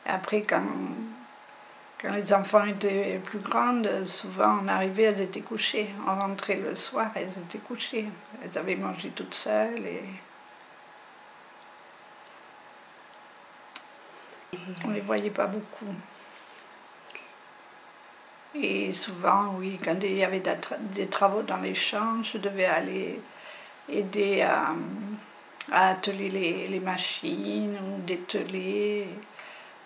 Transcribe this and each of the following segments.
Et après, quand les enfants étaient plus grandes, souvent on arrivait, elles étaient couchées. On rentrait le soir, elles étaient couchées. Elles avaient mangé toutes seules. Et on ne les voyait pas beaucoup. Et souvent, oui, quand il y avait des travaux dans les champs, je devais aller aider à atteler les machines ou dételer.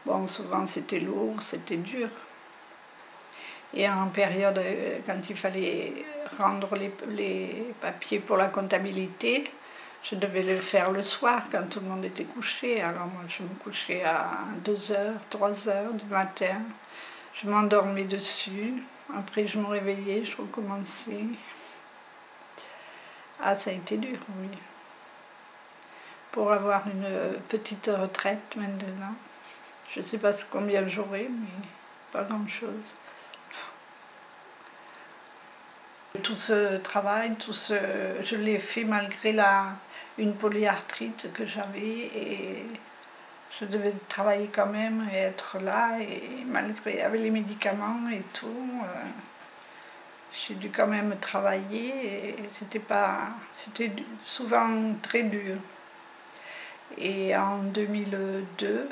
Bon, souvent c'était lourd, c'était dur. Et en période, quand il fallait rendre les papiers pour la comptabilité, je devais le faire le soir quand tout le monde était couché. Alors moi, je me couchais à 2h, 3h du matin. Je m'endormais dessus. Après, je me réveillais, je recommençais. Ah, ça a été dur, oui. Pour avoir une petite retraite maintenant. Je ne sais pas combien j'aurai, mais pas grand-chose. Tout ce travail, je l'ai fait malgré une polyarthrite que j'avais et je devais travailler quand même et être là et malgré avec les médicaments et tout, j'ai dû quand même travailler et c'était souvent très dur. Et en 2002,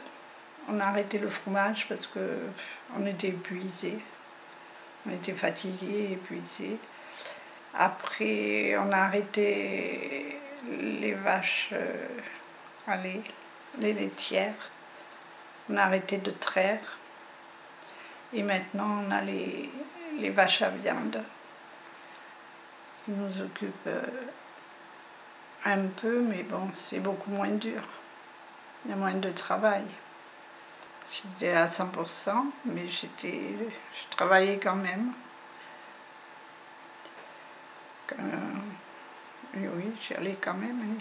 on a arrêté le fromage parce qu'on était épuisés, on était fatigués, épuisés. Après, on a arrêté les vaches à lait, les laitières. On a arrêté de traire. Et maintenant, on a les vaches à viande qui nous occupent un peu, mais bon, c'est beaucoup moins dur. Il y a moins de travail. J'étais à 100%, mais je travaillais quand même. Oui, j'y allais quand même.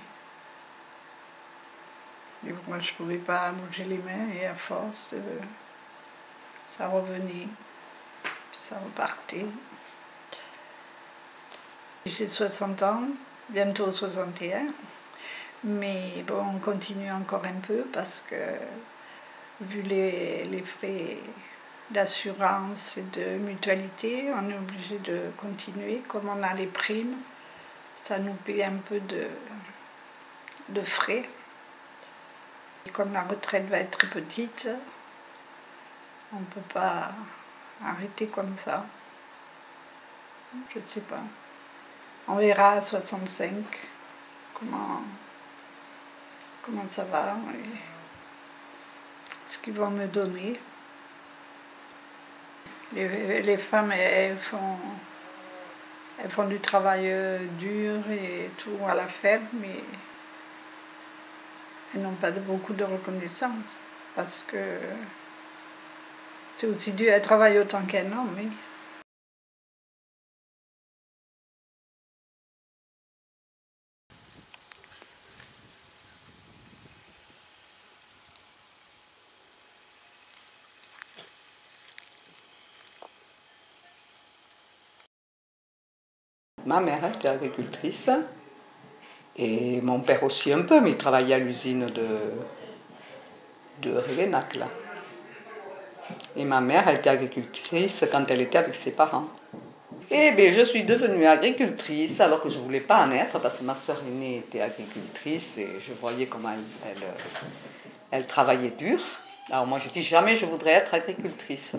Et moi, je ne pouvais pas bouger les mains et à force, ça revenait, puis ça repartait. J'ai 60 ans, bientôt 61, mais bon, on continue encore un peu parce que vu les frais d'assurance et de mutualité, on est obligé de continuer. Comme on a les primes, ça nous paye un peu de frais. Et comme la retraite va être très petite, on ne peut pas arrêter comme ça. Je ne sais pas. On verra à 65 comment ça va et ce qu'ils vont me donner. Les femmes, elles font du travail dur et tout à la faible, mais elles n'ont pas beaucoup de reconnaissance parce que c'est aussi dur, elles travaillent autant qu'un homme. Oui. Ma mère était agricultrice et mon père aussi un peu, mais il travaillait à l'usine de Révenac, là. Et ma mère était agricultrice quand elle était avec ses parents. Eh bien, je suis devenue agricultrice alors que je ne voulais pas en être parce que ma soeur aînée était agricultrice et je voyais comment elle travaillait dur. Alors moi, je dis jamais je voudrais être agricultrice.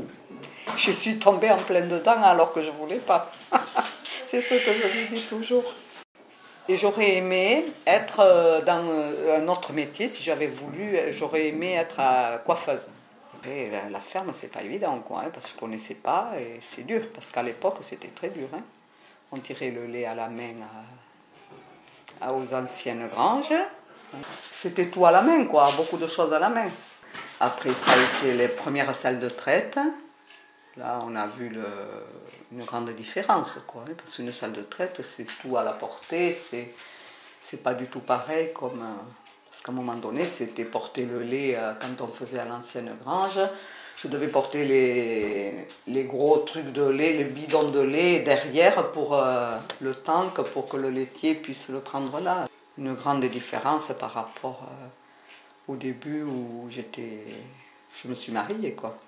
Je suis tombée en plein dedans alors que je ne voulais pas. C'est ce que je lui dis toujours. Et j'aurais aimé être dans un autre métier, si j'avais voulu, j'aurais aimé être coiffeuse. Et la ferme, c'est pas évident, quoi, hein, parce que je connaissais pas, et c'est dur, parce qu'à l'époque, c'était très dur. Hein. On tirait le lait à la main aux anciennes granges. C'était tout à la main, quoi, beaucoup de choses à la main. Après, ça a été les premières salles de traite. Là, on a vu une grande différence, quoi, hein, parce qu'une salle de traite, c'est tout à la portée, c'est pas du tout pareil comme... parce qu'à un moment donné, c'était porter le lait quand on faisait à l'ancienne grange. Je devais porter les gros trucs de lait, les bidons de lait derrière pour le tank, pour que le laitier puisse le prendre là. Une grande différence par rapport au début où je me suis mariée, quoi.